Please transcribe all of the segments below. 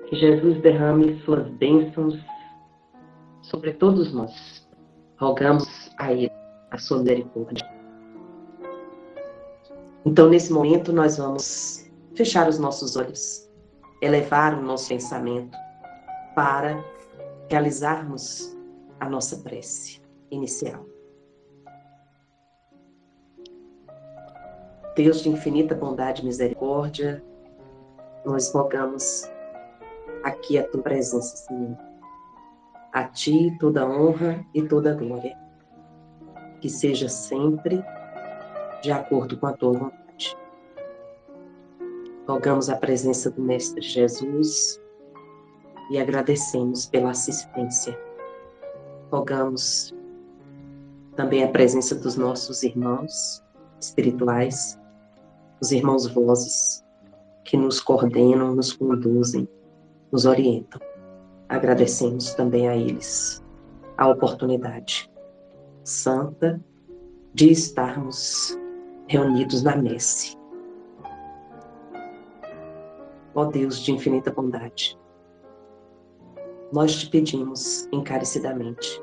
Que Jesus derrame suas bênçãos sobre todos nós. Rogamos a Ele a sua misericórdia. Então, nesse momento, nós vamos fechar os nossos olhos, elevar o nosso pensamento para realizarmos a nossa prece inicial. Deus de infinita bondade e misericórdia, nós rogamos aqui a tua presença, Senhor. A ti toda honra e toda glória. Que seja sempre de acordo com a tua vontade. Rogamos a presença do Mestre Jesus e agradecemos pela assistência. Rogamos também a presença dos nossos irmãos espirituais, os irmãos vozes, que nos coordenam, nos conduzem, nos orientam. Agradecemos também a eles a oportunidade santa de estarmos reunidos na messe. Ó Deus de infinita bondade, nós te pedimos encarecidamente,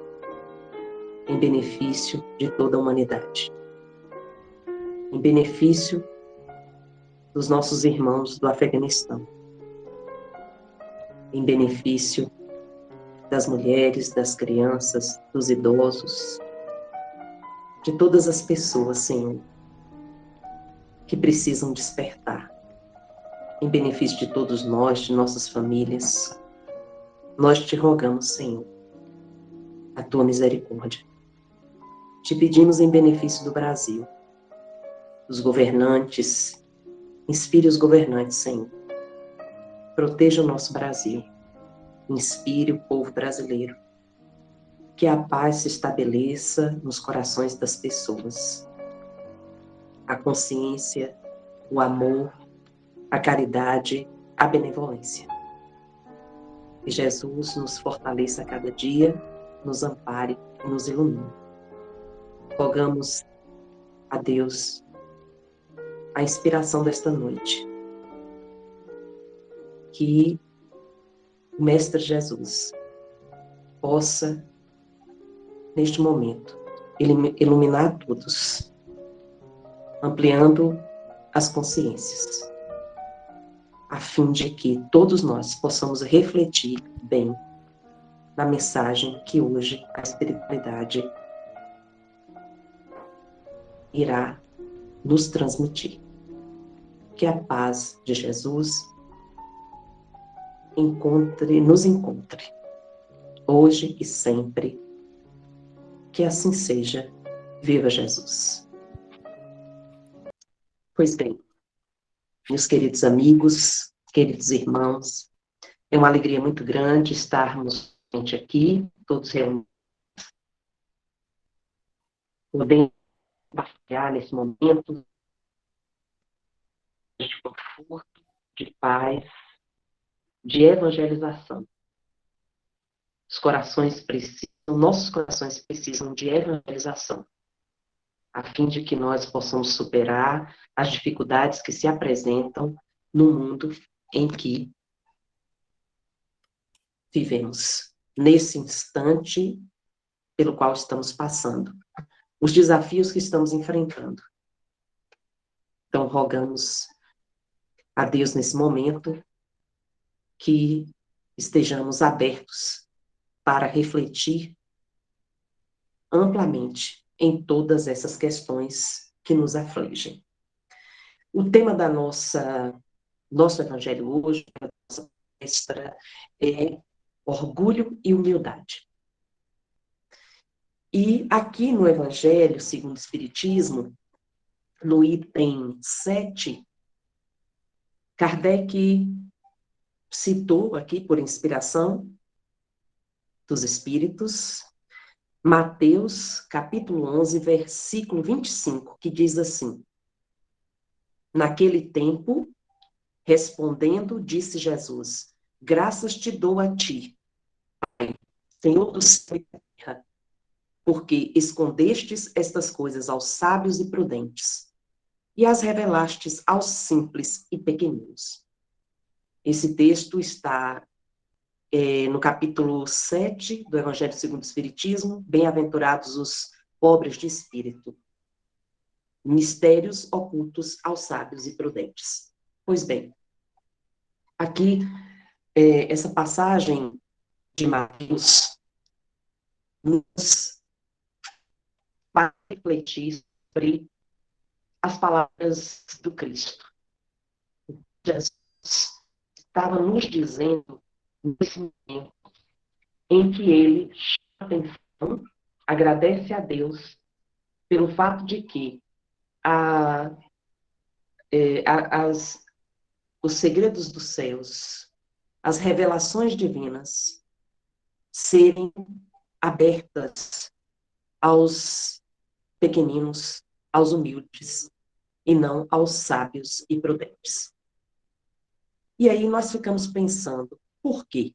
em benefício de toda a humanidade, em benefício dos nossos irmãos do Afeganistão, em benefício das mulheres, das crianças, dos idosos, de todas as pessoas, Senhor, que precisam despertar, em benefício de todos nós, de nossas famílias. Nós te rogamos, Senhor, a tua misericórdia. Te pedimos em benefício do Brasil, dos governantes, inspire os governantes, Senhor. Proteja o nosso Brasil, inspire o povo brasileiro. Que a paz se estabeleça nos corações das pessoas. A consciência, o amor, a caridade, a benevolência. Que Jesus nos fortaleça a cada dia, nos ampare e nos ilumine. Rogamos a Deus a inspiração desta noite. Que o Mestre Jesus possa, neste momento, iluminar todos, ampliando as consciências, a fim de que todos nós possamos refletir bem na mensagem que hoje a espiritualidade irá nos transmitir. Que a paz de Jesus nos encontre, hoje e sempre. Que assim seja. Viva Jesus! Pois bem, meus queridos amigos, queridos irmãos, é uma alegria muito grande estarmos aqui, todos reunidos, podendo partilhar nesse momento de conforto, de paz, de evangelização. Nossos corações precisam de evangelização, a fim de que nós possamos superar as dificuldades que se apresentam no mundo em que vivemos, nesse instante pelo qual estamos passando, os desafios que estamos enfrentando. Então, rogamos a Deus nesse momento que estejamos abertos para refletir amplamente em todas essas questões que nos afligem. O tema da nosso evangelho hoje, da nossa palestra, é orgulho e humildade. E aqui no Evangelho, segundo o Espiritismo, no item 7, Kardec citou aqui, por inspiração dos Espíritos, Mateus, capítulo 11, versículo 25, que diz assim: Naquele tempo, respondendo, disse Jesus: Graças te dou a ti, Pai, Senhor do céu e da terra, porque escondestes estas coisas aos sábios e prudentes, e as revelastes aos simples e pequeninos. Esse texto está no capítulo 7 do Evangelho segundo o Espiritismo, bem-aventurados os pobres de espírito, mistérios ocultos aos sábios e prudentes. Pois bem, aqui, essa passagem de Mateus nos faz refletir sobre as palavras do Cristo. Jesus estava nos dizendo nesse momento em que ele chama atenção, agradece a Deus pelo fato de que os segredos dos céus, as revelações divinas, serem abertas aos pequeninos, aos humildes, e não aos sábios e prudentes. E aí nós ficamos pensando, por quê?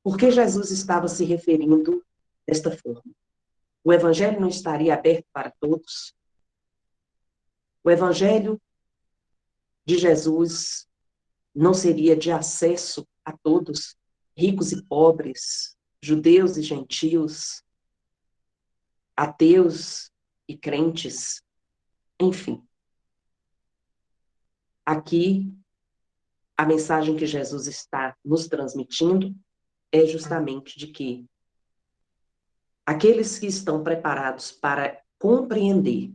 Por que Jesus estava se referindo desta forma? O Evangelho não estaria aberto para todos? O Evangelho de Jesus não seria de acesso a todos, ricos e pobres, judeus e gentios, ateus e crentes, enfim. Aqui, a mensagem que Jesus está nos transmitindo é justamente de que aqueles que estão preparados para compreender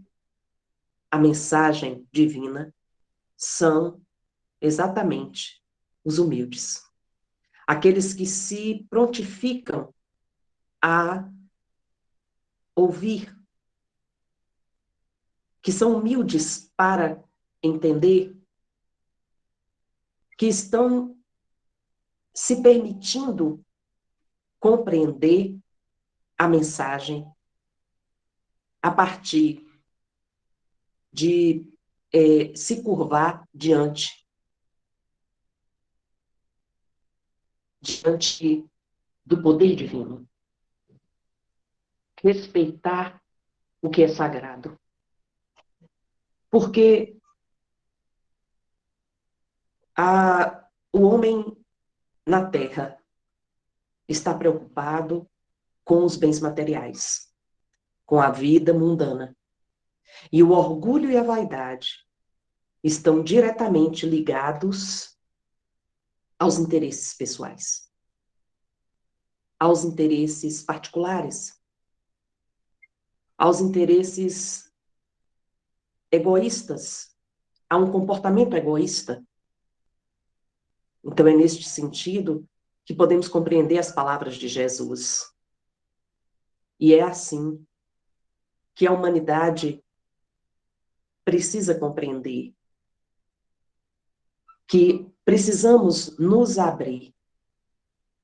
a mensagem divina são exatamente os humildes. Aqueles que se prontificam a ouvir, que são humildes para entender, que estão se permitindo compreender a mensagem a partir de se curvar diante do poder divino. Respeitar o que é sagrado. Porque o homem na Terra está preocupado com os bens materiais, com a vida mundana. E o orgulho e a vaidade estão diretamente ligados aos interesses pessoais, aos interesses particulares, aos interesses egoístas, a um comportamento egoísta. Então, é neste sentido que podemos compreender as palavras de Jesus. E é assim que a humanidade precisa compreender que precisamos nos abrir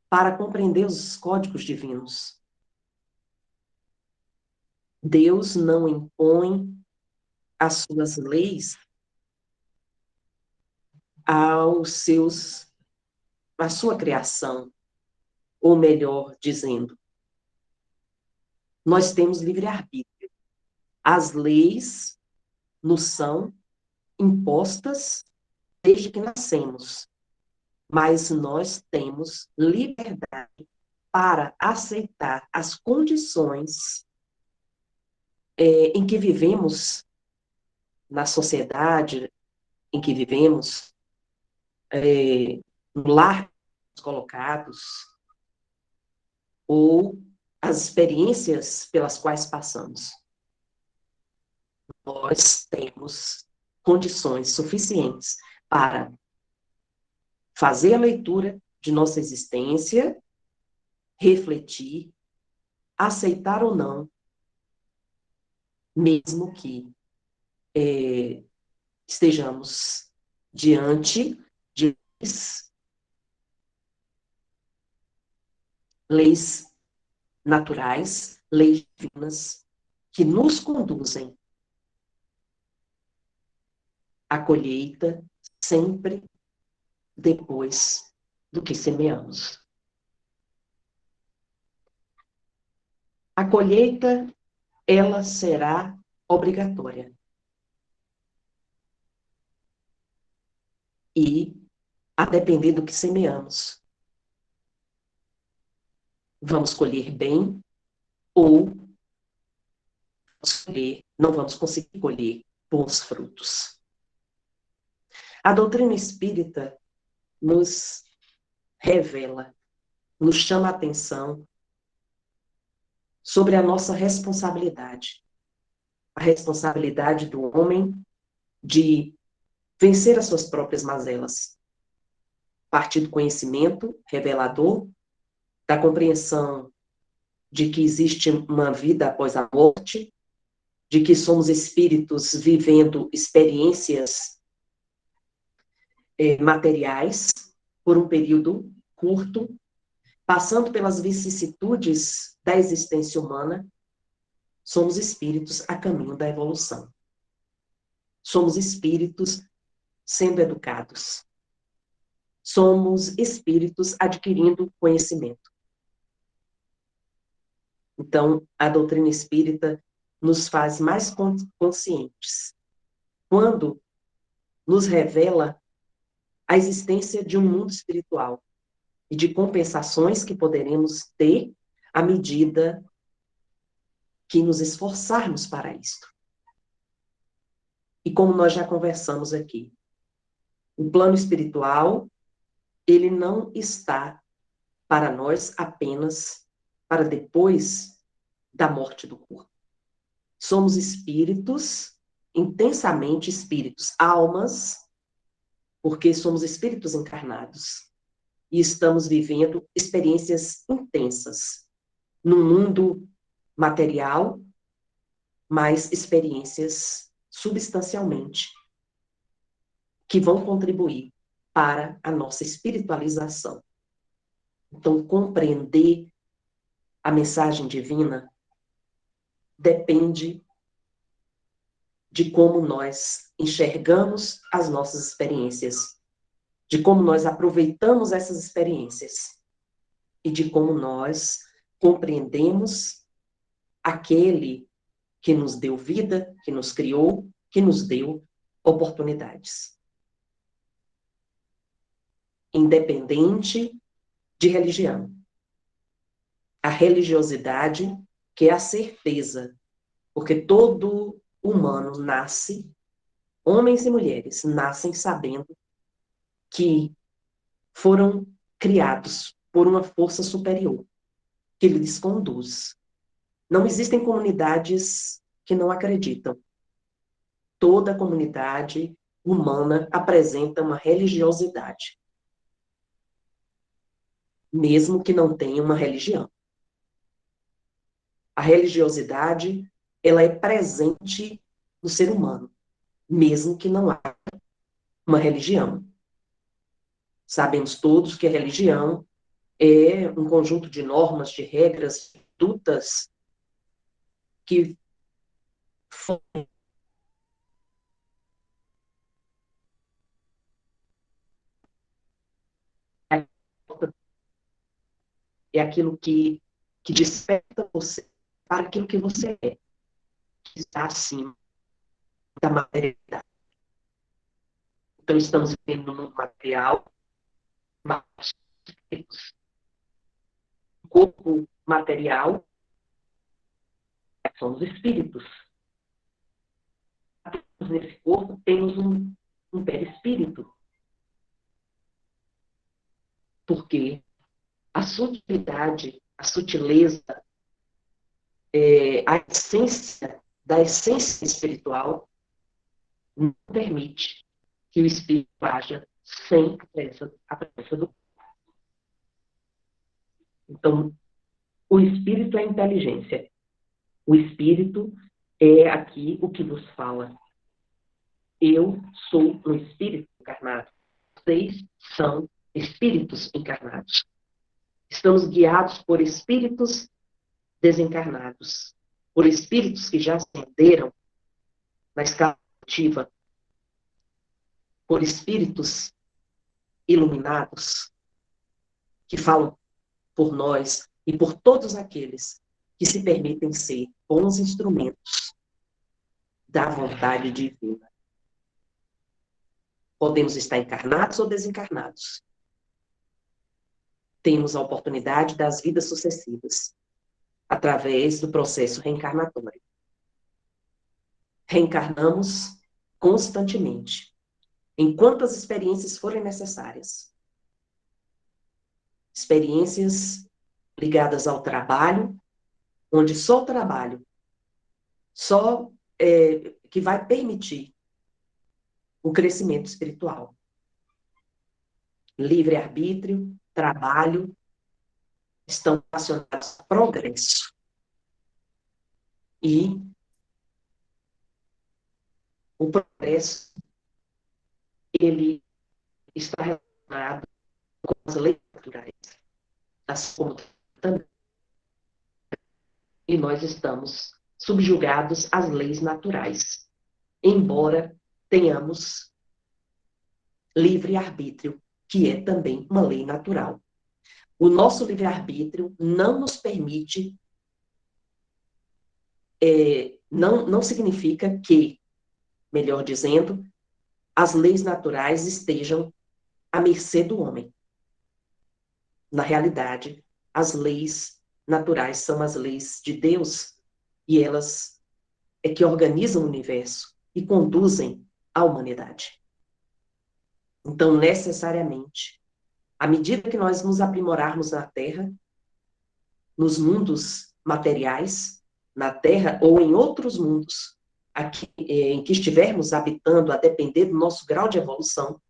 para compreender os códigos divinos. Deus não impõe as suas leis à sua criação, ou melhor dizendo, nós temos livre-arbítrio. As leis nos são impostas desde que nascemos, mas nós temos liberdade para aceitar as condições em que vivemos, na sociedade em que vivemos, no lar colocados, ou as experiências pelas quais passamos. Nós temos condições suficientes para fazer a leitura de nossa existência, refletir, aceitar ou não, mesmo que estejamos diante de leis naturais, leis divinas, que nos conduzem à colheita sempre depois do que semeamos. A colheita, ela será obrigatória. E, a depender do que semeamos, vamos colher bem ou não vamos conseguir colher bons frutos. A doutrina espírita nos revela, nos chama a atenção sobre a nossa responsabilidade. A responsabilidade do homem de vencer as suas próprias mazelas. A partir do conhecimento revelador, da compreensão de que existe uma vida após a morte, de que somos espíritos vivendo experiências materiais por um período curto, passando pelas vicissitudes da existência humana, somos espíritos a caminho da evolução. Somos espíritos sendo educados. Somos espíritos adquirindo conhecimento. Então, a doutrina espírita nos faz mais conscientes quando nos revela a existência de um mundo espiritual e de compensações que poderemos ter à medida que nos esforçarmos para isto. E como nós já conversamos aqui, o plano espiritual, ele não está para nós apenas para depois da morte do corpo. Somos espíritos, intensamente espíritos, almas, porque somos espíritos encarnados. E estamos vivendo experiências intensas no mundo material, mas experiências substancialmente que vão contribuir para a nossa espiritualização. Então, compreender a mensagem divina depende de como nós enxergamos as nossas experiências, de como nós aproveitamos essas experiências e de como nós compreendemos aquele que nos deu vida, que nos criou, que nos deu oportunidades. Independente de religião. A religiosidade, que é a certeza, porque todo humano nasce, homens e mulheres, nascem sabendo que foram criados por uma força superior, que lhes conduz. Não existem comunidades que não acreditam. Toda comunidade humana apresenta uma religiosidade, mesmo que não tenha uma religião. A religiosidade, ela é presente no ser humano, mesmo que não haja uma religião. Sabemos todos que a religião é um conjunto de normas, de regras, de condutas que é aquilo que desperta você para aquilo que você é, que está acima da materialidade. Então, estamos vivendo no mundo material, mas o corpo material somos espíritos. Nesse corpo temos um perispírito. Porque a sutilidade, a sutileza, a essência da essência espiritual não permite que o espírito haja sem a presença do corpo. Então, o espírito é a inteligência. O espírito é aqui o que nos fala. Eu sou um espírito encarnado. Vocês são espíritos encarnados. Estamos guiados por espíritos desencarnados, por espíritos que já ascenderam na escala ativa, por espíritos iluminados que falam por nós e por todos aqueles que se permitem ser bons instrumentos da vontade divina. Podemos estar encarnados ou desencarnados. temos a oportunidade das vidas sucessivas, através do processo reencarnatório. Reencarnamos constantemente, enquanto as experiências forem necessárias. Experiências ligadas ao trabalho, onde só o trabalho, que vai permitir o crescimento espiritual. Livre-arbítrio, trabalho, estão relacionados ao progresso. E o progresso, ele está relacionado com as leis naturais, as contas também. E nós estamos subjugados às leis naturais, embora tenhamos livre-arbítrio, que é também uma lei natural. O nosso livre-arbítrio não nos permite, não significa que, melhor dizendo, as leis naturais estejam à mercê do homem. Na realidade, as leis naturais são as leis de Deus, e elas é que organizam o universo e conduzem a humanidade. Então, necessariamente, à medida que nós nos aprimorarmos na Terra, nos mundos materiais, na Terra ou em outros mundos aqui, em que estivermos habitando, a depender do nosso grau de evolução,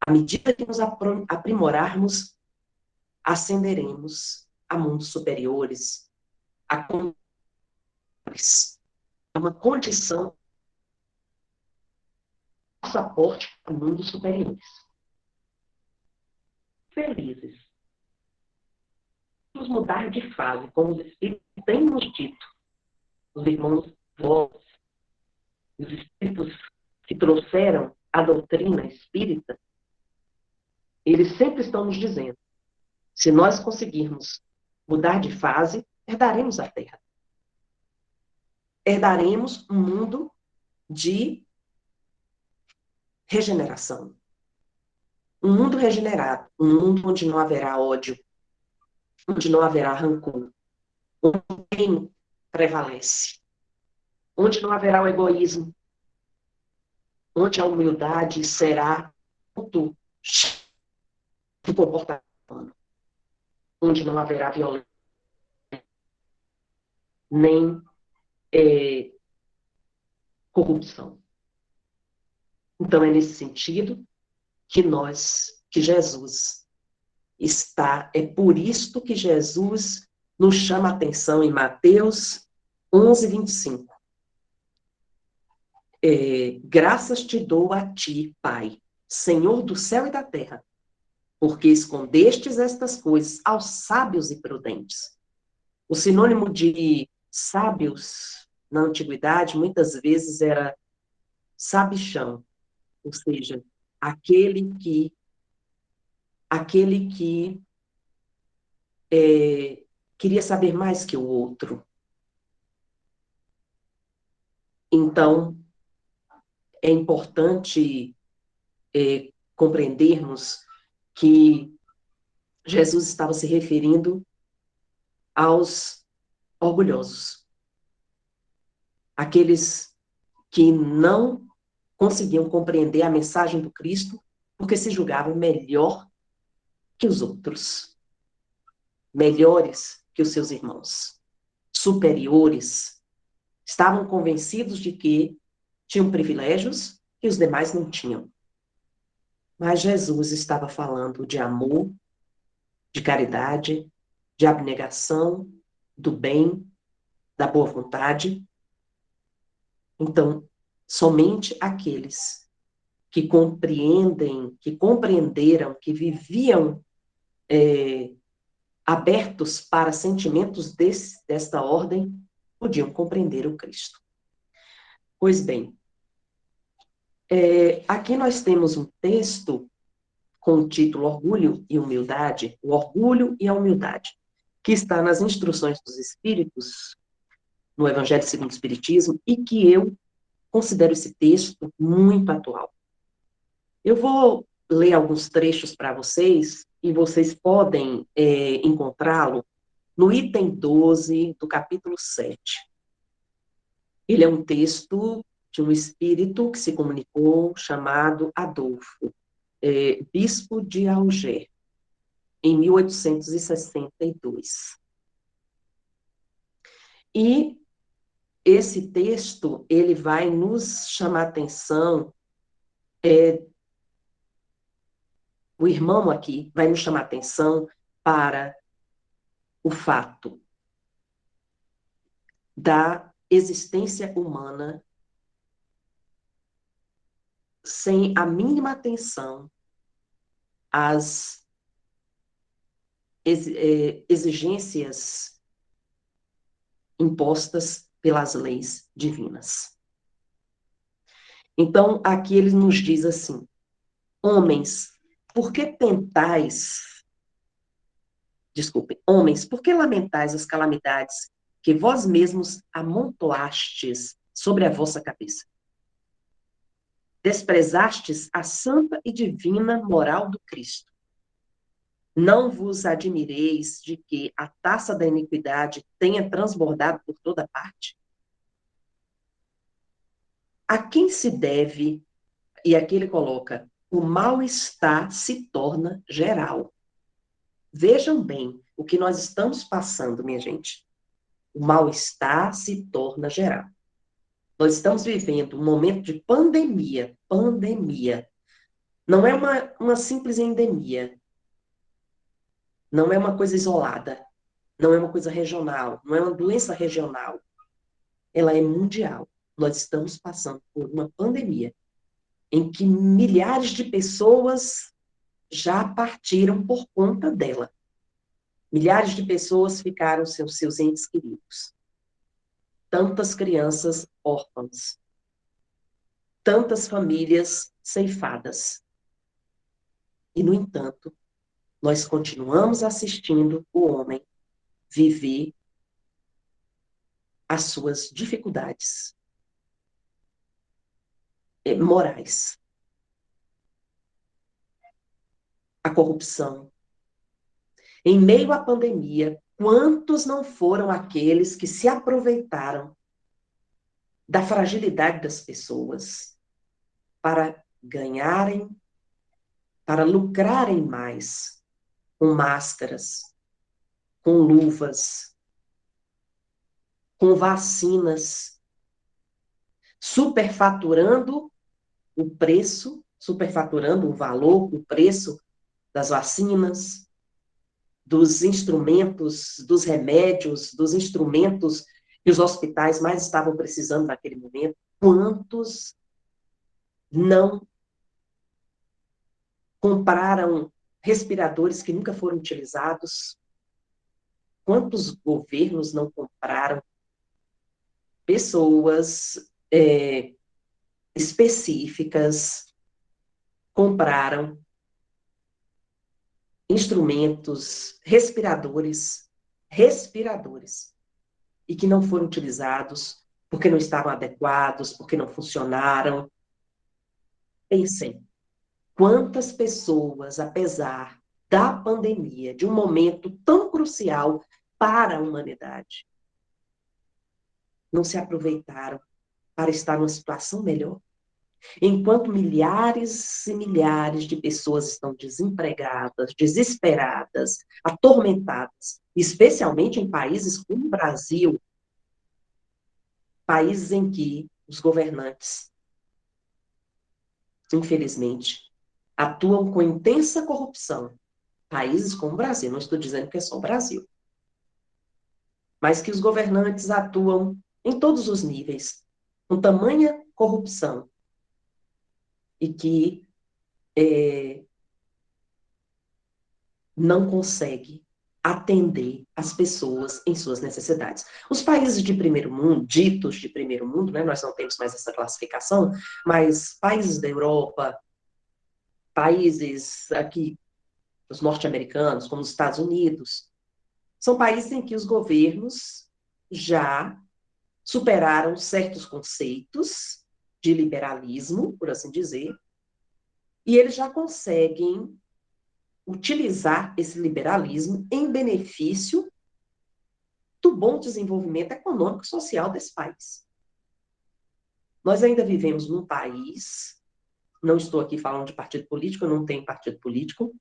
à medida que nos aprimorarmos, ascenderemos a mundos superiores, a uma condição, passaporte para mundos superiores. Felizes. Vamos mudar de fase, como os Espíritos têm nos dito. Os irmãos vós, os Espíritos que trouxeram a doutrina espírita, eles sempre estão nos dizendo, se nós conseguirmos mudar de fase, herdaremos a Terra. Herdaremos um mundo de regeneração. Um mundo regenerado, um mundo onde não haverá ódio, onde não haverá rancor, onde o bem prevalece, onde não haverá o egoísmo, onde a humildade será ponto do comportamento humano, onde não haverá violência, nem corrupção. Então, é nesse sentido que Jesus está, é por isto que Jesus nos chama a atenção em Mateus 11, 25. Graças te dou a ti, Pai, Senhor do céu e da terra, porque escondestes estas coisas aos sábios e prudentes. O sinônimo de sábios na antiguidade, muitas vezes, era sabichão, ou seja, aquele que queria saber mais que o outro. Então, é importante compreendermos que Jesus estava se referindo aos orgulhosos, aqueles que não conseguiam compreender a mensagem do Cristo porque se julgavam melhor que os outros, melhores que os seus irmãos, superiores, estavam convencidos de que tinham privilégios que os demais não tinham. Mas Jesus estava falando de amor, de caridade, de abnegação, do bem, da boa vontade. Então, somente aqueles que compreenderam, que viviam abertos para sentimentos desta ordem, podiam compreender o Cristo. Pois bem, aqui nós temos um texto com o título Orgulho e Humildade, o orgulho e a humildade, que está nas Instruções dos Espíritos, no Evangelho segundo o Espiritismo, e que eu considero esse texto muito atual. Eu vou ler alguns trechos para vocês, e vocês podem encontrá-lo no item 12 do capítulo 7. Ele é um texto de um espírito que se comunicou chamado Adolfo, bispo de Alger, em 1862. E esse texto, ele vai nos chamar a atenção, o irmão aqui vai nos chamar a atenção para o fato da existência humana sem a mínima atenção às exigências impostas pelas leis divinas. Então, aqui ele nos diz assim: homens, por que tentais, desculpe, homens, por que lamentais as calamidades que vós mesmos amontoastes sobre a vossa cabeça? Desprezastes a santa e divina moral do Cristo. Não vos admireis de que a taça da iniquidade tenha transbordado por toda parte? A quem se deve, e aqui ele coloca, o mal-estar se torna geral. Vejam bem o que nós estamos passando, minha gente. O mal-estar se torna geral. Nós estamos vivendo um momento de pandemia. Pandemia. Não é uma simples endemia. Não é uma coisa isolada. Não é uma coisa regional. Não é uma doença regional. Ela é mundial. Nós estamos passando por uma pandemia em que milhares de pessoas já partiram por conta dela. Milhares de pessoas ficaram sem os seus entes queridos. Tantas crianças órfãs. Tantas famílias ceifadas. E, no entanto, nós continuamos assistindo o homem viver as suas dificuldades morais. A corrupção. Em meio à pandemia, quantos não foram aqueles que se aproveitaram da fragilidade das pessoas para ganharem, para lucrarem mais com máscaras, com luvas, com vacinas, superfaturando o preço, superfaturando o valor, o preço das vacinas, dos instrumentos, dos remédios, dos instrumentos que os hospitais mais estavam precisando naquele momento. Quantos não compraram respiradores que nunca foram utilizados? Quantos governos não compraram pessoas específicas, compraram instrumentos, respiradores, e que não foram utilizados porque não estavam adequados, porque não funcionaram? Pensem, quantas pessoas, apesar da pandemia, de um momento tão crucial para a humanidade, não se aproveitaram para estar numa situação melhor? Enquanto milhares e milhares de pessoas estão desempregadas, desesperadas, atormentadas, especialmente em países como o Brasil, países em que os governantes, infelizmente, atuam com intensa corrupção. Países como o Brasil, não estou dizendo que é só o Brasil, mas que os governantes atuam em todos os níveis, com tamanha corrupção, e que não consegue atender as pessoas em suas necessidades. Os países de primeiro mundo, ditos de primeiro mundo, né, nós não temos mais essa classificação, mas países da Europa, países aqui, os norte-americanos, como os Estados Unidos, são países em que os governos já superaram certos conceitos de liberalismo, por assim dizer, e eles já conseguem utilizar esse liberalismo em benefício do bom desenvolvimento econômico e social desse país. Nós ainda vivemos num país, não estou aqui falando de partido político, eu não tenho partido político,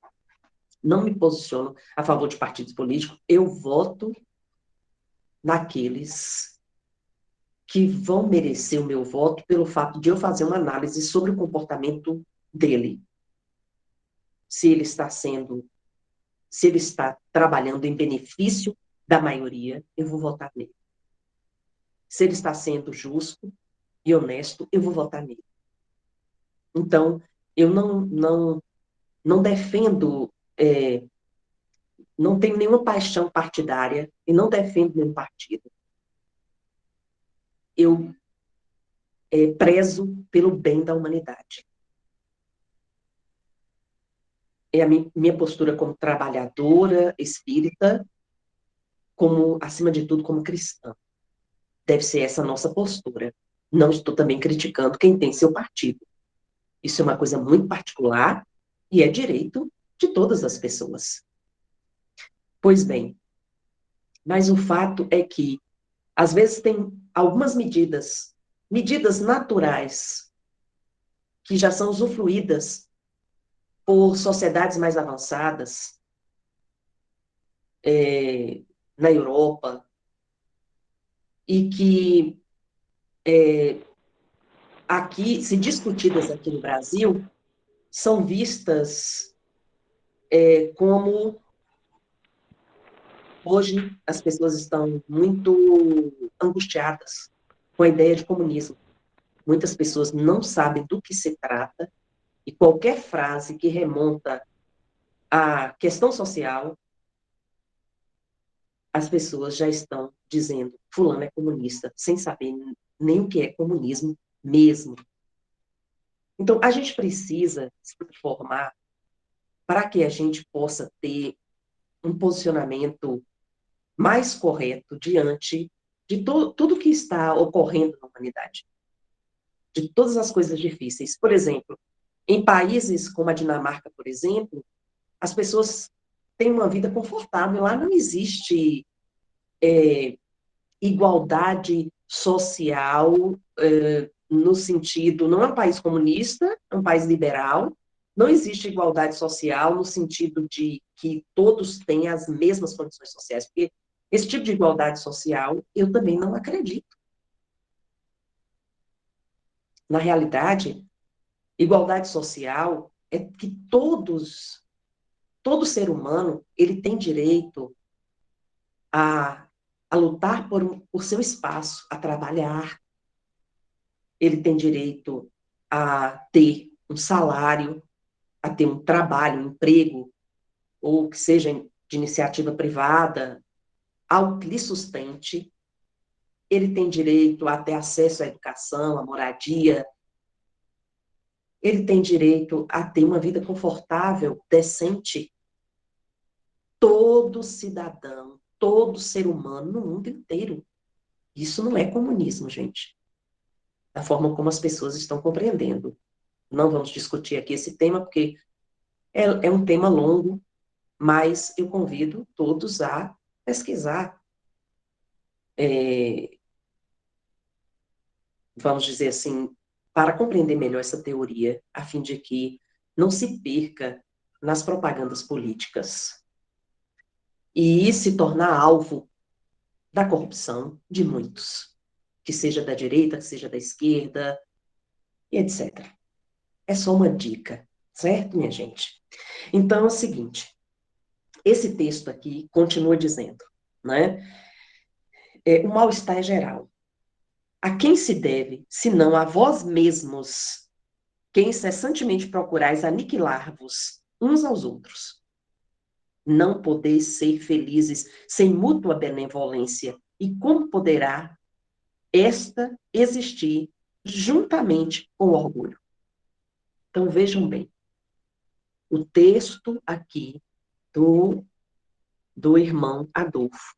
não me posiciono a favor de partidos políticos, eu voto naqueles que vão merecer o meu voto pelo fato de eu fazer uma análise sobre o comportamento dele. Se ele está trabalhando em benefício da maioria, eu vou votar nele. Se ele está sendo justo e honesto, eu vou votar nele. Então, eu não defendo, não tenho nenhuma paixão partidária e não defendo nenhum partido. Eu prezo pelo bem da humanidade. É a minha postura como trabalhadora espírita, como, acima de tudo, como cristã. Deve ser essa a nossa postura. Não estou também criticando quem tem seu partido. Isso é uma coisa muito particular e é direito de todas as pessoas. Pois bem, mas o fato é que, às vezes, tem algumas medidas naturais, que já são usufruídas por sociedades mais avançadas, na Europa, e que aqui, se discutidas aqui no Brasil, são vistas como hoje as pessoas estão muito angustiadas com a ideia de comunismo. Muitas pessoas não sabem do que se trata e qualquer frase que remonta à questão social, as pessoas já estão dizendo fulano é comunista, sem saber nem o que é comunismo mesmo. Então, a gente precisa se informar para que a gente possa ter um posicionamento mais correto diante de tudo que está ocorrendo na humanidade, de todas as coisas difíceis. Por exemplo, em países como a Dinamarca, por exemplo, as pessoas têm uma vida confortável. Lá não existe igualdade social no sentido, não é um país comunista, é um país liberal, não existe igualdade social no sentido de que todos têm as mesmas condições sociais, porque esse tipo de igualdade social eu também não acredito. Na realidade, igualdade social é que todo ser humano, ele tem direito a lutar por seu espaço, a trabalhar. Ele tem direito a ter um salário, a ter um trabalho, um emprego, ou que seja de iniciativa privada, algo que lhe sustente. Ele tem direito a ter acesso à educação, à moradia. Ele tem direito a ter uma vida confortável, decente. Todo cidadão, todo ser humano no mundo inteiro. Isso não é comunismo, gente. Da forma como as pessoas estão compreendendo. Não vamos discutir aqui esse tema, porque é um tema longo, mas eu convido todos a pesquisar. Vamos dizer assim, para compreender melhor essa teoria, a fim de que não se perca nas propagandas políticas e se tornar alvo da corrupção de muitos, que seja da direita, que seja da esquerda, e etc. É só uma dica, certo, minha gente? Então é o seguinte, esse texto aqui continua dizendo, né? O mal-estar é geral. A quem se deve, senão a vós mesmos, que incessantemente procurais aniquilar-vos uns aos outros? Não podeis ser felizes sem mútua benevolência, e como poderá esta existir juntamente com o orgulho? Então, vejam bem, o texto aqui do irmão Adolfo,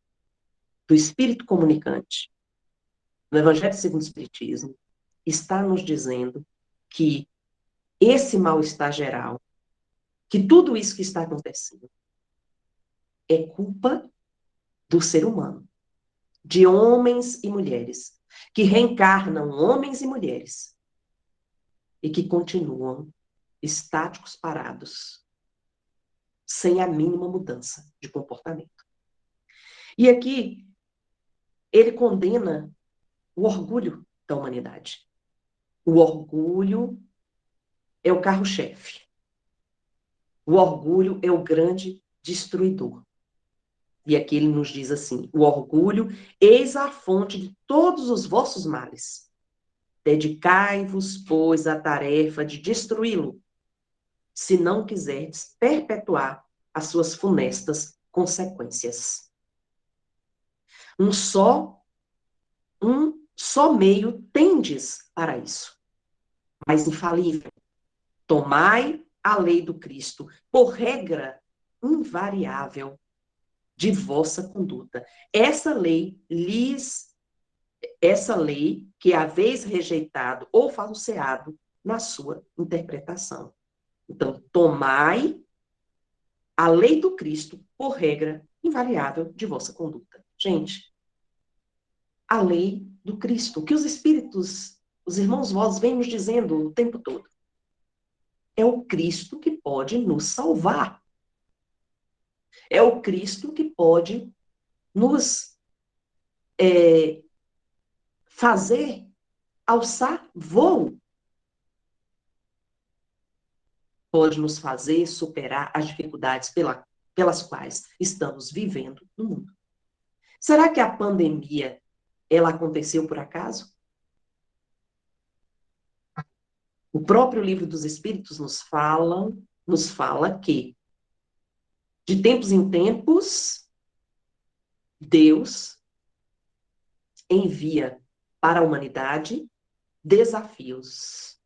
do Espírito Comunicante, no Evangelho segundo o Espiritismo, está nos dizendo que esse mal-estar geral que tudo isso que está acontecendo é culpa do ser humano, de homens e mulheres, que reencarnam homens e mulheres, e que continuam estáticos, parados, sem a mínima mudança de comportamento. E aqui, ele condena o orgulho da humanidade. O orgulho é o carro-chefe. O orgulho é o grande destruidor. E aqui ele nos diz assim: o orgulho, eis a fonte de todos os vossos males. Dedicai-vos, pois, à tarefa de destruí-lo, se não quiserdes perpetuar as suas funestas consequências. Um só meio tendes para isso, mas infalível. Tomai a lei do Cristo por regra invariável de vossa conduta. Essa lei que haveis rejeitado ou falseado na sua interpretação. Então, tomai a lei do Cristo por regra invariável de vossa conduta. Gente, a lei do Cristo, o que os espíritos, os irmãos vós vêm nos dizendo o tempo todo. É o Cristo que pode nos salvar. É o Cristo que pode nos fazer alçar voo. Pode nos fazer superar as dificuldades pelas quais estamos vivendo no mundo. Será que a pandemia, ela aconteceu por acaso? O próprio Livro dos Espíritos nos fala que, de tempos em tempos, Deus envia para a humanidade desafios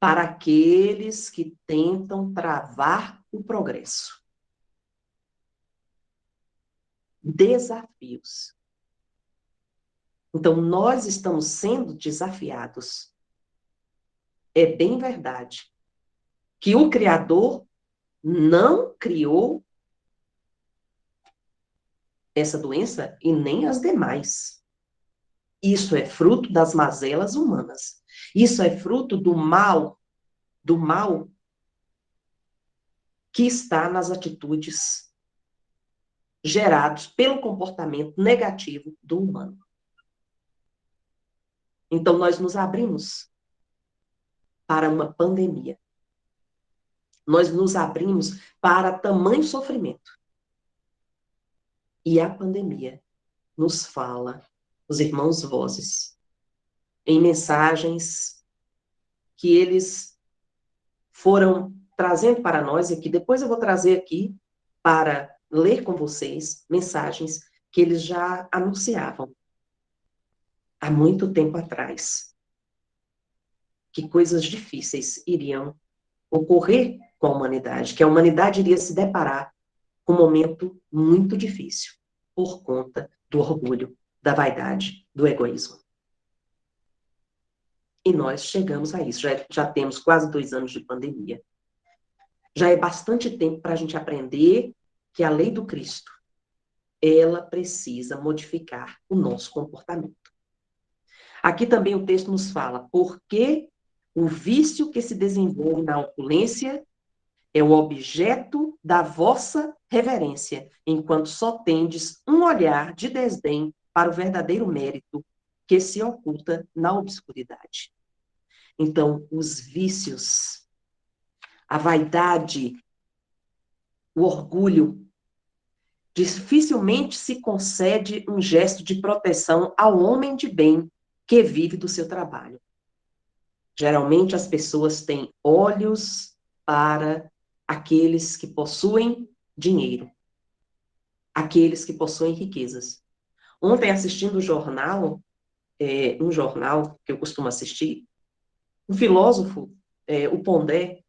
para aqueles que tentam travar o progresso. Desafios. Então, nós estamos sendo desafiados. É bem verdade que o Criador não criou essa doença e nem as demais. Isso é fruto das mazelas humanas. Isso é fruto do mal que está nas atitudes gerados pelo comportamento negativo do humano. Então, nós nos abrimos para uma pandemia. Nós nos abrimos para tamanho sofrimento. E a pandemia nos fala, os irmãos vozes, em mensagens que eles foram trazendo para nós, e que depois eu vou trazer aqui para ler com vocês, mensagens que eles já anunciavam há muito tempo atrás, que coisas difíceis iriam ocorrer com a humanidade, que a humanidade iria se deparar com um momento muito difícil, por conta do orgulho, da vaidade, do egoísmo. E nós chegamos a isso, já temos quase 2 anos de pandemia. Já é bastante tempo para a gente aprender que a lei do Cristo, ela precisa modificar o nosso comportamento. Aqui também o texto nos fala, porque o vício que se desenvolve na opulência é o objeto da vossa reverência, enquanto só tendes um olhar de desdém para o verdadeiro mérito que se oculta na obscuridade. Então, os vícios, a vaidade, o orgulho, dificilmente se concede um gesto de proteção ao homem de bem que vive do seu trabalho. Geralmente as pessoas têm olhos para aqueles que possuem dinheiro, aqueles que possuem riquezas. Ontem, assistindo o jornal, um jornal que eu costumo assistir, um filósofo, o Pondé,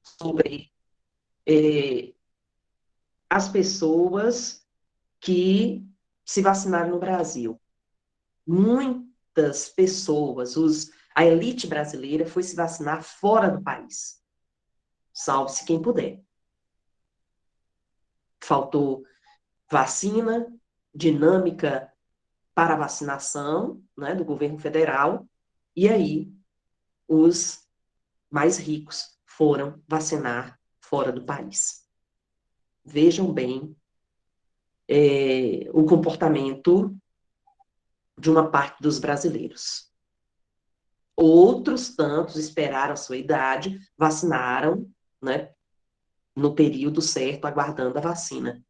sobre as pessoas que se vacinaram no Brasil. Muitas pessoas, a elite brasileira foi se vacinar fora do país. salve-se quem puder. Faltou vacina, dinâmica para a vacinação, né, do governo federal, e aí os mais ricos foram vacinar fora do país. Vejam bem o comportamento de uma parte dos brasileiros. Outros tantos esperaram a sua idade, vacinaram, né, no período certo, aguardando a vacina.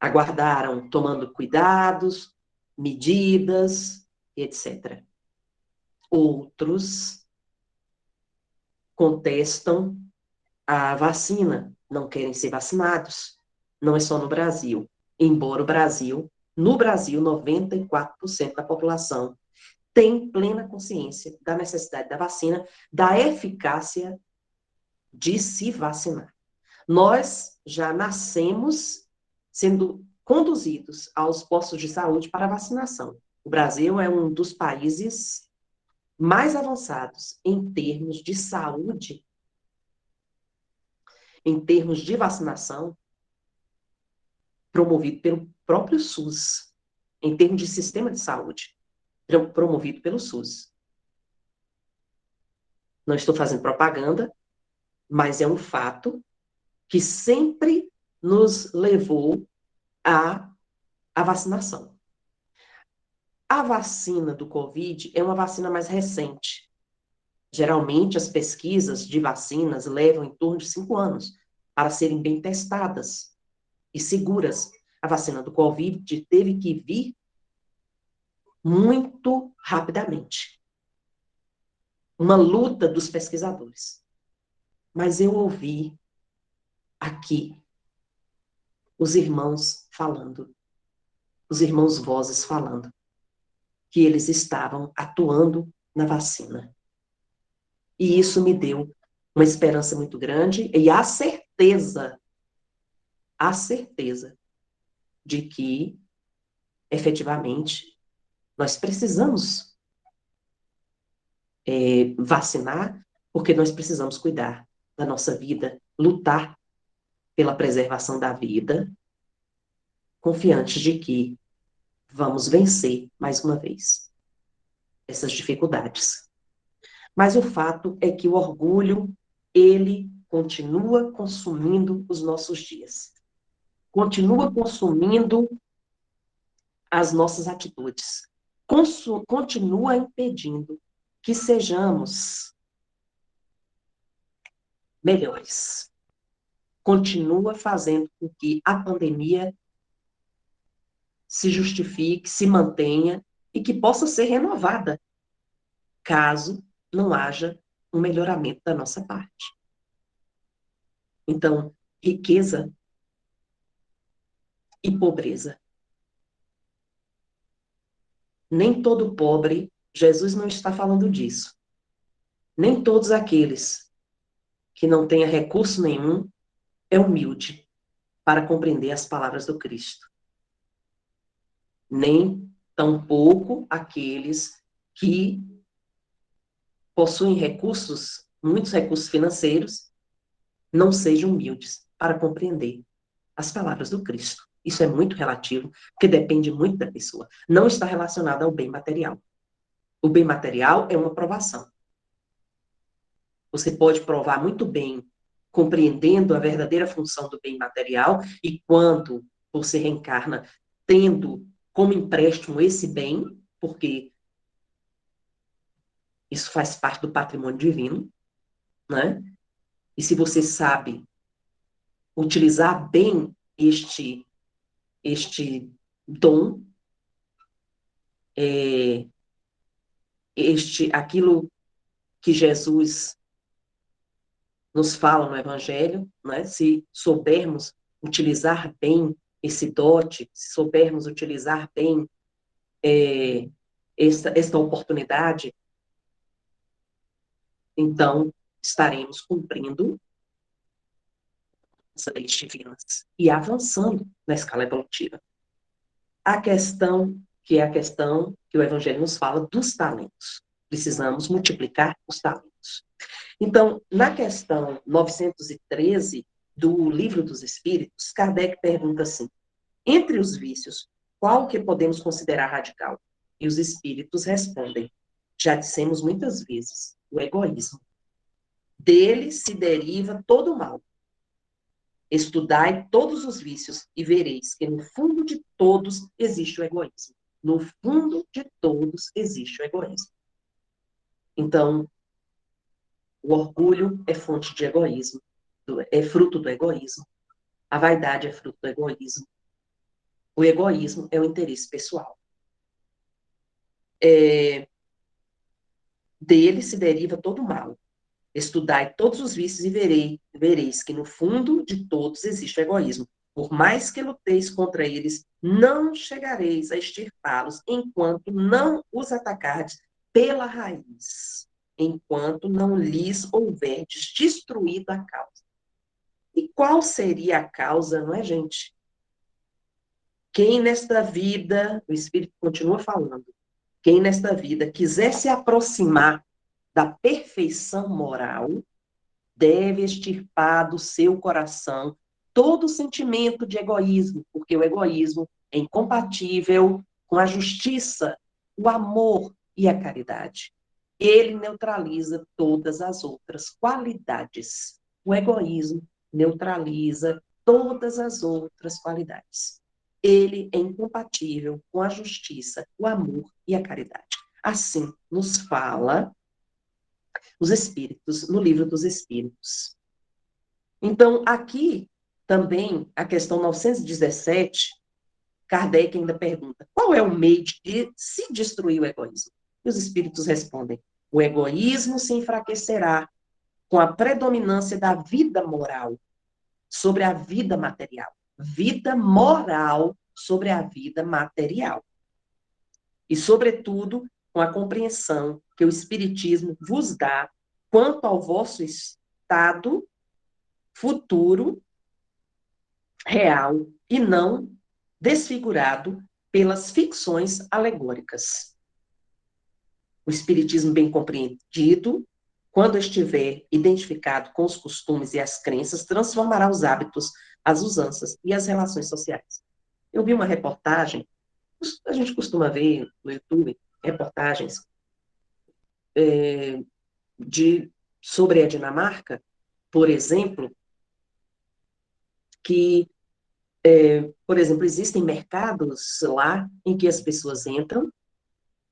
Aguardaram tomando cuidados, medidas, etc. Outros contestam a vacina, não querem ser vacinados. Não é só no Brasil. Embora no Brasil, 94% da população tem plena consciência da necessidade da vacina, da eficácia de se vacinar. Nós já nascemos sendo conduzidos aos postos de saúde para vacinação. O Brasil é um dos países mais avançados em termos de saúde, em termos de vacinação, promovido pelo próprio SUS, em termos de sistema de saúde, promovido pelo SUS. Não estou fazendo propaganda, mas é um fato que sempre nos levou à vacinação. A vacina do Covid é uma vacina mais recente. Geralmente, as pesquisas de vacinas levam em torno de 5 anos para serem bem testadas e seguras. A vacina do Covid teve que vir muito rapidamente. Uma luta dos pesquisadores. Mas eu ouvi aqui os irmãos falando, os irmãos vozes falando, que eles estavam atuando na vacina. E isso me deu uma esperança muito grande e a certeza de que, efetivamente, nós precisamos vacinar, porque nós precisamos cuidar da nossa vida, lutar pela preservação da vida, confiantes de que vamos vencer, mais uma vez, essas dificuldades. Mas o fato é que o orgulho, ele continua consumindo os nossos dias. Continua consumindo as nossas atitudes. Continua impedindo que sejamos melhores. Continua fazendo com que a pandemia se justifique, se mantenha e que possa ser renovada, caso não haja um melhoramento da nossa parte. Então, riqueza e pobreza. Nem todo pobre, Jesus não está falando disso. Nem todos aqueles que não tenha recurso nenhum é humilde para compreender as palavras do Cristo. Nem tampouco aqueles que possuem recursos, muitos recursos financeiros, não sejam humildes para compreender as palavras do Cristo. Isso é muito relativo, porque depende muito da pessoa. Não está relacionado ao bem material. O bem material é uma provação. Você pode provar muito bem, compreendendo a verdadeira função do bem material, e quando você reencarna tendo como empréstimo esse bem, porque isso faz parte do patrimônio divino, né? E se você sabe utilizar bem este dom, aquilo que Jesus nos fala no Evangelho, né? Se soubermos utilizar bem esse dote, se soubermos utilizar bem esta oportunidade, então estaremos cumprindo as leis divinas e avançando na escala evolutiva. A questão que é a questão que o Evangelho nos fala dos talentos. Precisamos multiplicar os talentos. espíritos. Então, na questão 913 do Livro dos Espíritos, Kardec pergunta assim: entre os vícios, qual que podemos considerar radical? E os espíritos respondem: já dissemos muitas vezes, o egoísmo. Dele se deriva todo o mal. Estudai todos os vícios e vereis que no fundo de todos existe o egoísmo. No fundo de todos existe o egoísmo. Então, o orgulho é fonte de egoísmo, é fruto do egoísmo. A vaidade é fruto do egoísmo. O egoísmo é o interesse pessoal. Dele se deriva todo o mal. Estudai todos os vícios e vereis que no fundo de todos existe o egoísmo. Por mais que luteis contra eles, não chegareis a extirpá-los enquanto não os atacardes pela raiz, enquanto não lhes houverdes destruído a causa. E qual seria a causa, não é, gente? Quem nesta vida, o Espírito continua falando, quem nesta vida quiser se aproximar da perfeição moral, deve extirpar do seu coração todo sentimento de egoísmo, porque o egoísmo é incompatível com a justiça, o amor e a caridade. Ele neutraliza todas as outras qualidades. O egoísmo neutraliza todas as outras qualidades. Ele é incompatível com a justiça, o amor e a caridade. Assim nos fala os Espíritos, no Livro dos Espíritos. Então, aqui também, a questão 917, Kardec ainda pergunta: qual é o meio de se destruir o egoísmo? E os Espíritos respondem: o egoísmo se enfraquecerá com a predominância da vida moral sobre a vida material. Vida moral sobre a vida material. E, sobretudo, com a compreensão que o Espiritismo vos dá quanto ao vosso estado futuro, real, e não desfigurado pelas ficções alegóricas. O Espiritismo bem compreendido, quando estiver identificado com os costumes e as crenças, transformará os hábitos, as usanças e as relações sociais. Eu vi uma reportagem, a gente costuma ver no YouTube, reportagens sobre a Dinamarca, por exemplo, que, por exemplo, existem mercados lá em que as pessoas entram,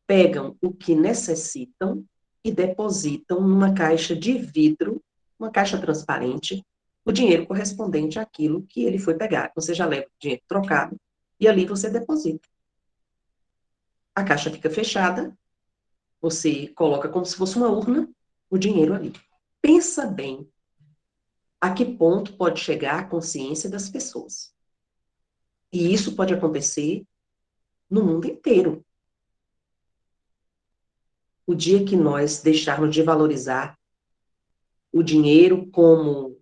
pegam o que necessitam e depositam numa caixa de vidro, uma caixa transparente, o dinheiro correspondente àquilo que ele foi pegar. Você já leva o dinheiro trocado e ali você deposita. A caixa fica fechada, você coloca como se fosse uma urna o dinheiro ali. Pensa bem a que ponto pode chegar a consciência das pessoas. E isso pode acontecer no mundo inteiro. O dia que nós deixarmos de valorizar o dinheiro como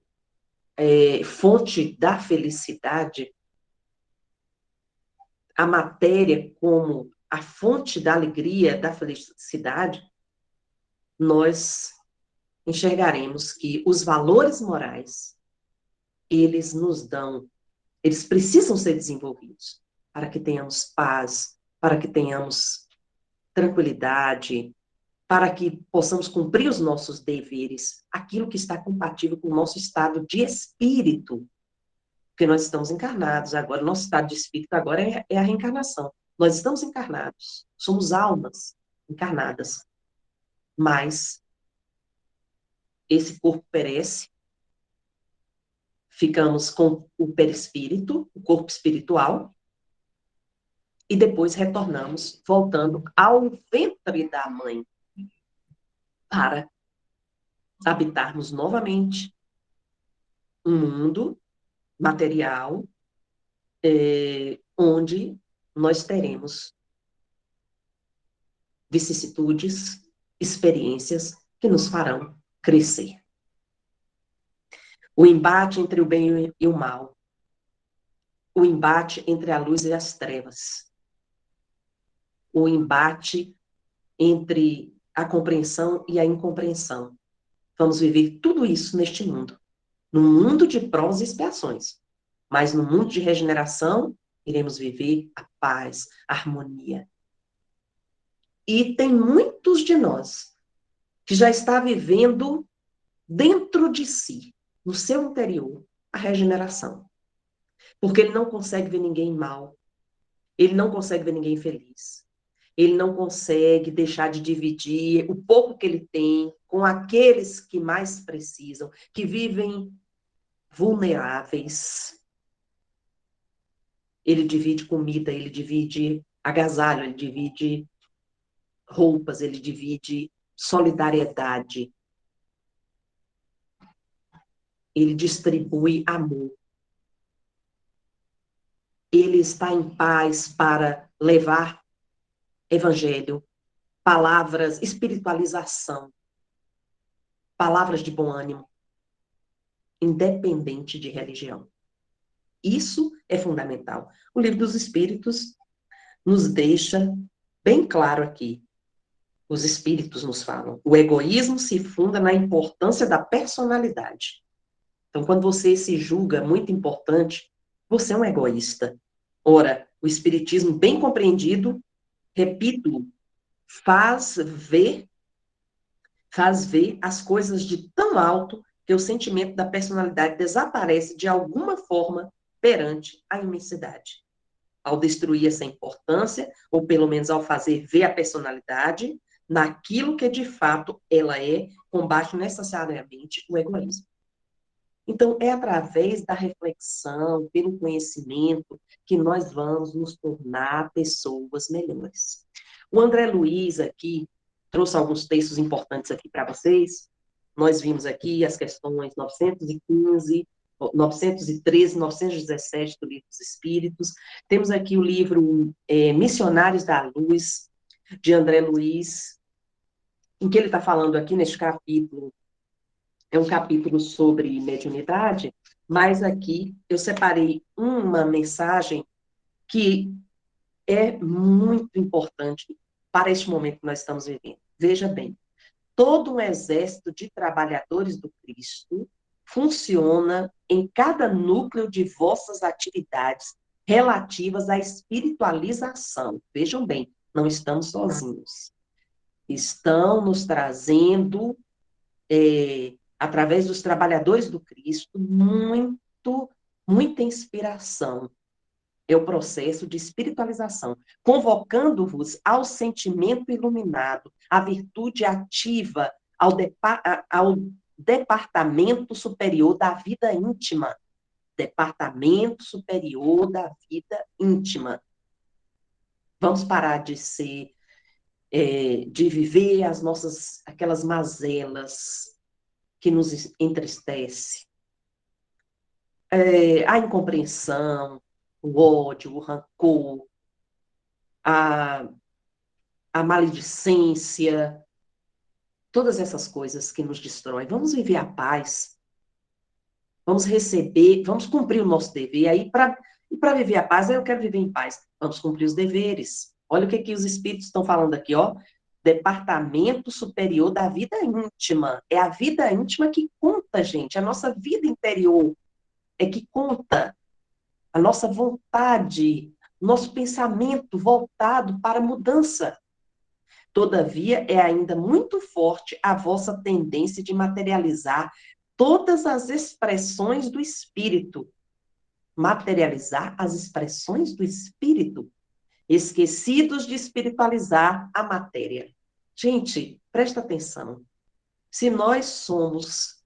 fonte da felicidade, a matéria como a fonte da alegria, da felicidade, nós enxergaremos que os valores morais, eles nos dão, eles precisam ser desenvolvidos para que tenhamos paz, para que tenhamos tranquilidade, para que possamos cumprir os nossos deveres, aquilo que está compatível com o nosso estado de espírito, porque nós estamos encarnados agora, o nosso estado de espírito agora é a reencarnação. Nós estamos encarnados, somos almas encarnadas, mas esse corpo perece, ficamos com o perispírito, o corpo espiritual, e depois retornamos, voltando ao ventre da mãe, para habitarmos novamente um mundo material, onde nós teremos vicissitudes, experiências que nos farão crescer. O embate entre o bem e o mal. O embate entre a luz e as trevas. O embate entre a compreensão e a incompreensão. Vamos viver tudo isso neste mundo. Num mundo de provas e expiações. Mas no mundo de regeneração, iremos viver a paz, a harmonia. E tem muitos de nós que já está vivendo dentro de si, no seu interior, a regeneração. Porque ele não consegue ver ninguém mal. Ele não consegue ver ninguém feliz. Ele não consegue deixar de dividir o pouco que ele tem com aqueles que mais precisam, que vivem vulneráveis. Ele divide comida, ele divide agasalho, ele divide roupas, ele divide solidariedade. Ele distribui amor. Ele está em paz para levar evangelho, palavras, espiritualização, palavras de bom ânimo, independente de religião. Isso é fundamental. O Livro dos Espíritos nos deixa bem claro aqui. Os espíritos nos falam. O egoísmo se funda na importância da personalidade. Então, quando você se julga muito importante, você é um egoísta. Ora, o espiritismo bem compreendido, repito, faz ver as coisas de tão alto que o sentimento da personalidade desaparece de alguma forma perante a imensidade. Ao destruir essa importância, ou pelo menos ao fazer ver a personalidade naquilo que de fato ela é, combate necessariamente o egoísmo. Então, é através da reflexão, pelo conhecimento, que nós vamos nos tornar pessoas melhores. O André Luiz aqui trouxe alguns textos importantes aqui para vocês. Nós vimos aqui as questões 915, 913, 917 do Livro dos Espíritos. Temos aqui o livro Missionários da Luz, de André Luiz, em que ele está falando aqui neste capítulo. É um capítulo sobre mediunidade, mas aqui eu separei uma mensagem que é muito importante para este momento que nós estamos vivendo. Veja bem, todo um exército de trabalhadores do Cristo funciona em cada núcleo de vossas atividades relativas à espiritualização. Vejam bem, não estamos sozinhos. Estão nos trazendo através dos trabalhadores do Cristo, muita inspiração. É o processo de espiritualização, convocando-vos ao sentimento iluminado, à virtude ativa, ao departamento superior da vida íntima. Departamento superior da vida íntima. Vamos parar de de viver aquelas mazelas que nos entristece. A incompreensão, o ódio, o rancor, a maledicência, todas essas coisas que nos destroem. Vamos viver a paz, vamos receber, vamos cumprir o nosso dever. Aí, para viver a paz, eu quero viver em paz. Vamos cumprir os deveres. Olha o que os espíritos estão falando aqui, ó. Departamento superior da vida íntima. É a vida íntima que conta, gente. A nossa vida interior é que conta. A nossa vontade, nosso pensamento voltado para a mudança. Todavia, é ainda muito forte a vossa tendência de materializar todas as expressões do espírito. Materializar as expressões do espírito, esquecidos de espiritualizar a matéria. Gente, presta atenção. Se nós somos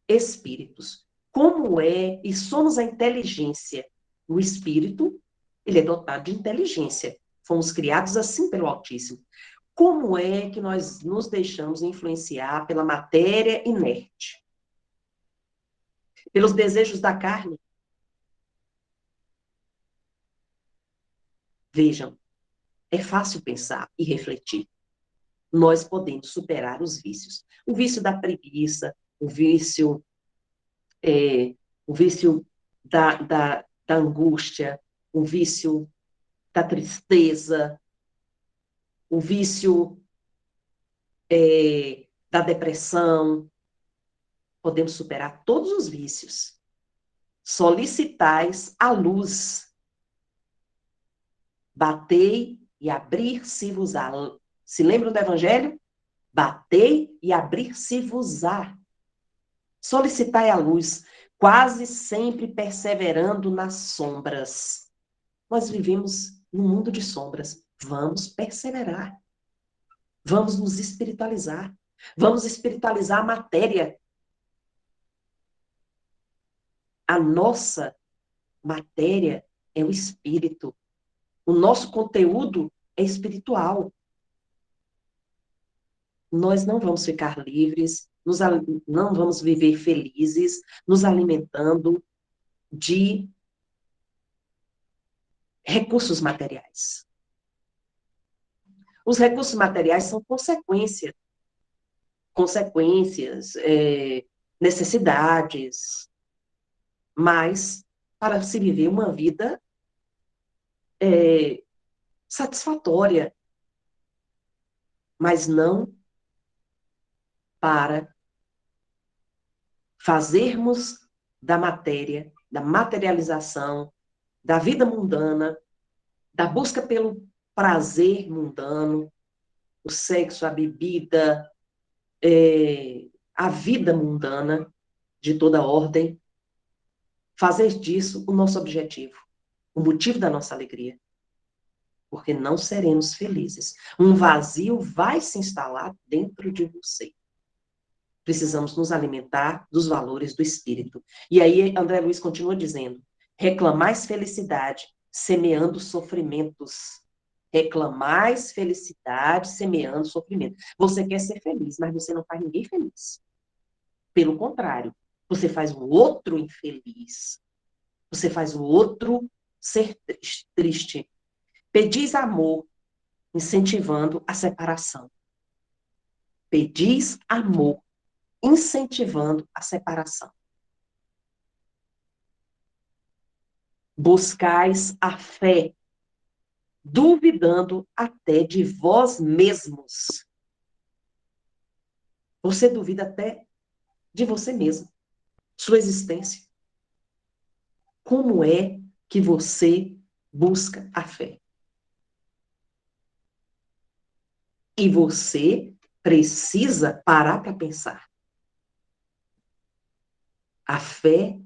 espíritos, como é e somos a inteligência, o espírito, ele é dotado de inteligência. Fomos criados assim pelo Altíssimo. Como é que nós nos deixamos influenciar pela matéria inerte? Pelos desejos da carne? Vejam, é fácil pensar e refletir. Nós podemos superar os vícios. O vício da preguiça, o vício, o vício da angústia, o vício da tristeza, o vício da depressão, podemos superar todos os vícios. Solicitais a luz. Batei e abrir-se-vos-á. Se lembram do Evangelho? Batei e abrir-se-vos-á. Solicitai a luz, quase sempre perseverando nas sombras. Nós vivemos num mundo de sombras. Vamos perseverar. Vamos nos espiritualizar. Vamos espiritualizar a matéria. A nossa matéria é o espírito. O nosso conteúdo é espiritual. Nós não vamos ficar livres, não vamos viver felizes, nos alimentando de recursos materiais. Os recursos materiais são consequências, necessidades, mas para se viver uma vida satisfatória, mas não para fazermos da matéria, da materialização, da vida mundana, da busca pelo prazer mundano, o sexo, a bebida, a vida mundana de toda ordem, fazer disso o nosso objetivo, o motivo da nossa alegria. Porque não seremos felizes. Um vazio vai se instalar dentro de você. Precisamos nos alimentar dos valores do espírito. E aí André Luiz continua dizendo: reclamais felicidade, semeando sofrimentos. Reclamais felicidade, semeando sofrimento. Você quer ser feliz, mas você não faz ninguém feliz. Pelo contrário, você faz o outro infeliz. Você faz o outro ser triste. Pedis amor, incentivando a separação. Pedis amor, incentivando a separação. Buscais a fé, duvidando até de vós mesmos. Você duvida até de você mesmo, sua existência. Como é que você busca a fé? E você precisa parar para pensar. A fé,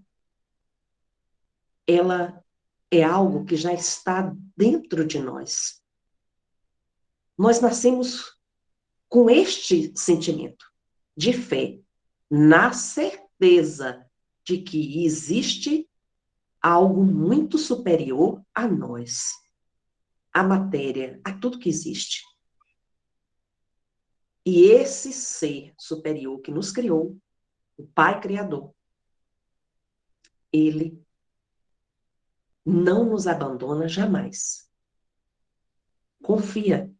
ela é algo que já está dentro de nós. Nós nascemos com este sentimento de fé, na certeza de que existe algo muito superior a nós, à matéria, a tudo que existe. E esse ser superior que nos criou, o Pai Criador, ele não nos abandona jamais. Confia.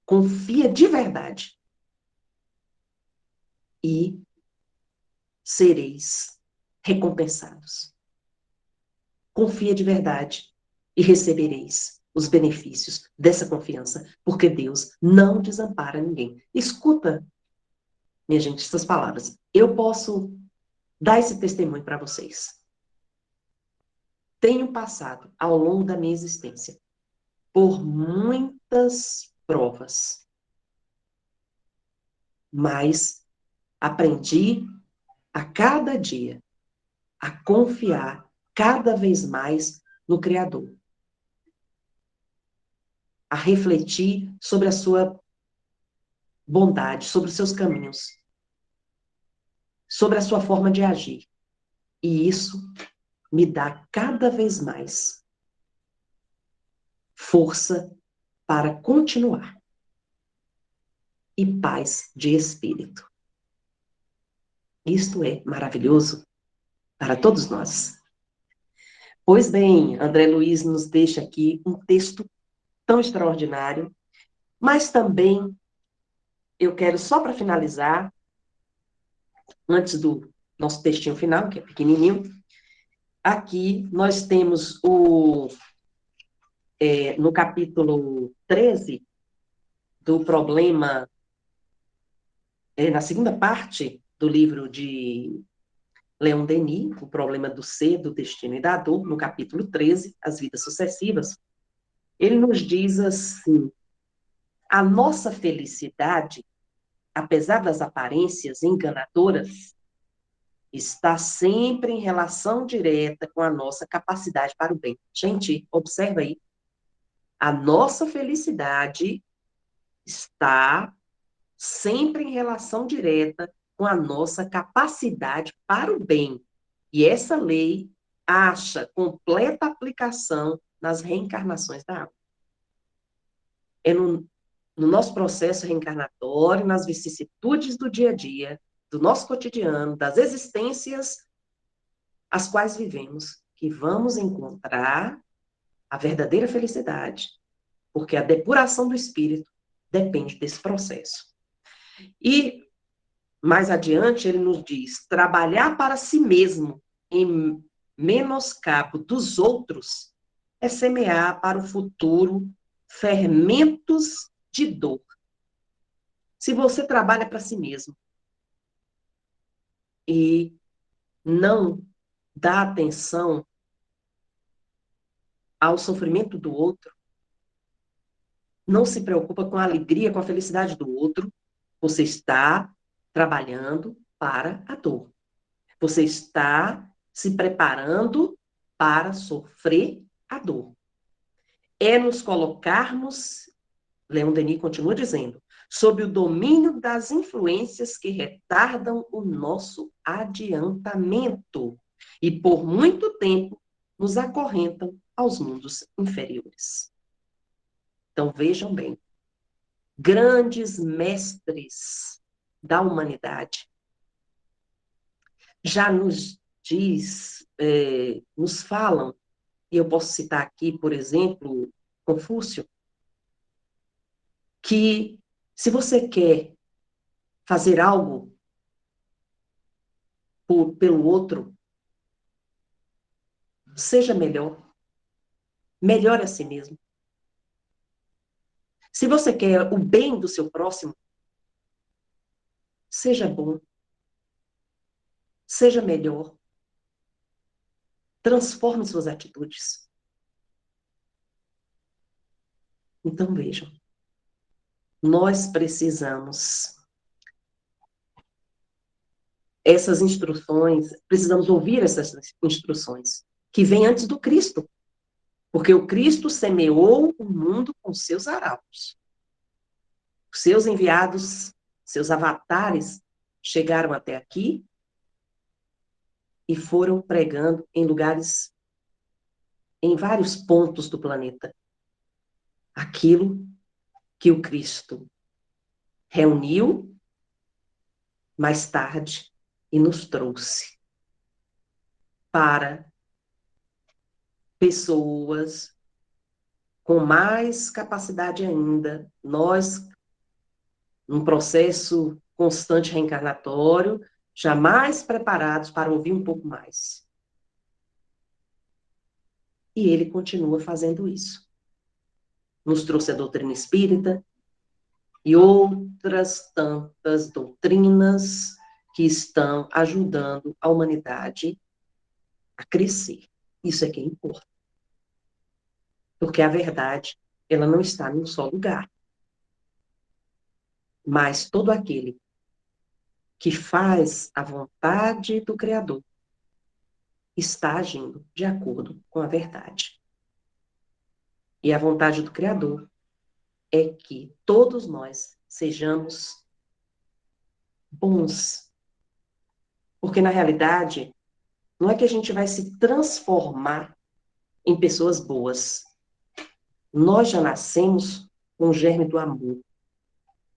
Confia de verdade. E sereis recompensados. Confia de verdade e recebereis os benefícios dessa confiança, porque Deus não desampara ninguém. Escuta, minha gente, essas palavras. Eu posso dar esse testemunho para vocês. Tenho passado, ao longo da minha existência, por muitas provas, mas aprendi a cada dia a confiar cada vez mais no Criador, a refletir sobre a sua bondade, sobre os seus caminhos, sobre a sua forma de agir. E isso me dá cada vez mais força para continuar. E paz de espírito. Isto é maravilhoso para todos nós. Pois bem, André Luiz nos deixa aqui um texto tão extraordinário, mas também eu quero, só para finalizar, antes do nosso textinho final, que é pequenininho, aqui nós temos no capítulo 13 do problema, na segunda parte, do livro de Leon Denis, O Problema do Ser, do Destino e da Dor, no capítulo 13, As Vidas Sucessivas, ele nos diz assim: a nossa felicidade, apesar das aparências enganadoras, está sempre em relação direta com a nossa capacidade para o bem. Gente, observa aí. A nossa felicidade está sempre em relação direta com a nossa capacidade para o bem. E essa lei acha completa aplicação nas reencarnações da alma. É no nosso processo reencarnatório, nas vicissitudes do dia a dia, do nosso cotidiano, das existências as quais vivemos, que vamos encontrar a verdadeira felicidade, porque a depuração do espírito depende desse processo. E, mais adiante, ele nos diz: trabalhar para si mesmo em menoscabo dos outros é semear para o futuro fermentos de dor. Se você trabalha para si mesmo e não dá atenção ao sofrimento do outro, não se preocupa com a alegria, com a felicidade do outro, você está trabalhando para a dor. Você está se preparando para sofrer a dor. É nos colocarmos, Leon Denis continua dizendo, sob o domínio das influências que retardam o nosso adiantamento e por muito tempo nos acorrentam aos mundos inferiores. Então vejam bem, grandes mestres da humanidade já nos nos falam, e eu posso citar aqui, por exemplo, Confúcio, que se você quer fazer algo pelo outro, seja melhor. Melhore a si mesmo. Se você quer o bem do seu próximo, seja bom. Seja melhor. Transforme suas atitudes. Então, vejam. Nós precisamos essas instruções, precisamos ouvir essas instruções, que vêm antes do Cristo. Porque o Cristo semeou o mundo com seus arautos. Os seus enviados, seus avatares, chegaram até aqui e foram pregando em lugares, em vários pontos do planeta, aquilo que o Cristo reuniu mais tarde e nos trouxe para pessoas com mais capacidade ainda, nós, num processo constante reencarnatório, jamais preparados para ouvir um pouco mais. E ele continua fazendo isso. Nos trouxe a doutrina espírita e outras tantas doutrinas que estão ajudando a humanidade a crescer. Isso é que importa. Porque a verdade, ela não está num só lugar. Mas todo aquele que faz a vontade do Criador está agindo de acordo com a verdade. E a vontade do Criador é que todos nós sejamos bons. Porque, na realidade, não é que a gente vai se transformar em pessoas boas. Nós já nascemos com o germe do amor,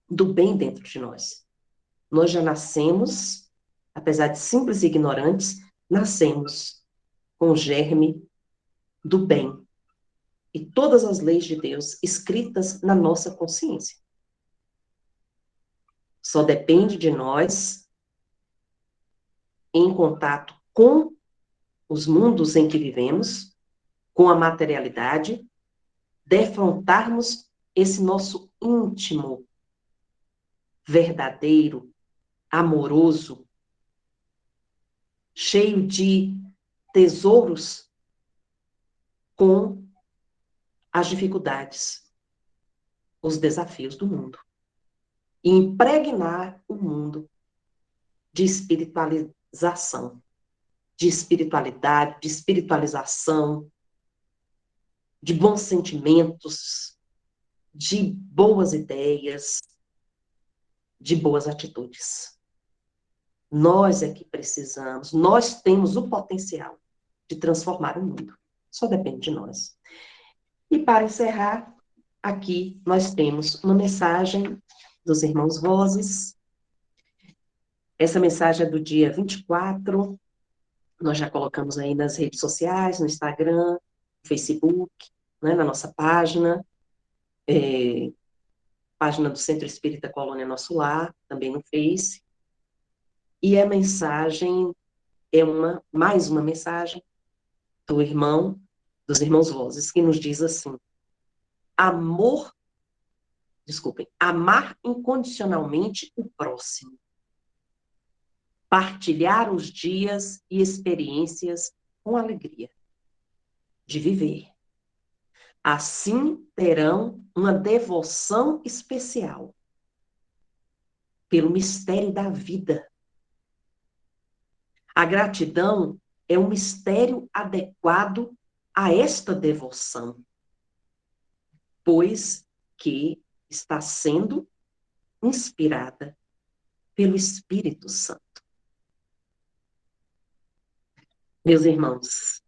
do bem dentro de nós. Nós já nascemos, apesar de simples e ignorantes, nascemos com o germe do bem. E todas as leis de Deus escritas na nossa consciência. Só depende de nós, em contato com os mundos em que vivemos, com a materialidade, defrontarmos esse nosso íntimo, verdadeiro, amoroso, cheio de tesouros com as dificuldades, os desafios do mundo. E impregnar o mundo de espiritualização, de espiritualidade, de espiritualização, de bons sentimentos, de boas ideias, de boas atitudes. Nós é que precisamos, nós temos o potencial de transformar o mundo. Só depende de nós. E para encerrar, aqui nós temos uma mensagem dos irmãos Vozes. Essa mensagem é do dia 24. Nós já colocamos aí nas redes sociais, no Instagram, no Facebook, né, na nossa página, página do Centro Espírita Colônia Nosso Lar, também no Face. E a mensagem é mais uma mensagem dos irmãos Vozes, que nos diz assim: amar incondicionalmente o próximo, partilhar os dias e experiências com alegria de viver. Assim terão uma devoção especial pelo mistério da vida. A gratidão é um mistério adequado a esta devoção, pois que está sendo inspirada pelo Espírito Santo. Meus irmãos,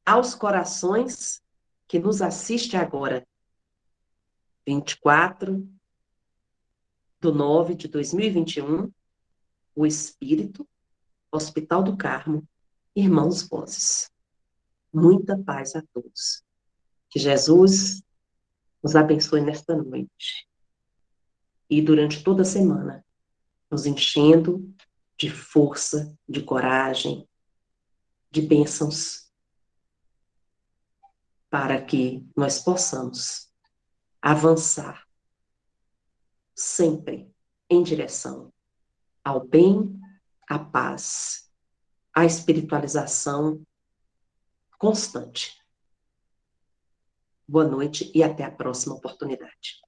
aos corações que nos assistem agora, 24/9/2021, o Espírito, Hospital do Carmo, Irmãos Vozes. Muita paz a todos. Que Jesus nos abençoe nesta noite e durante toda a semana, nos enchendo de força, de coragem, de bênçãos, para que nós possamos avançar sempre em direção ao bem, à paz, à espiritualização constante. Boa noite e até a próxima oportunidade.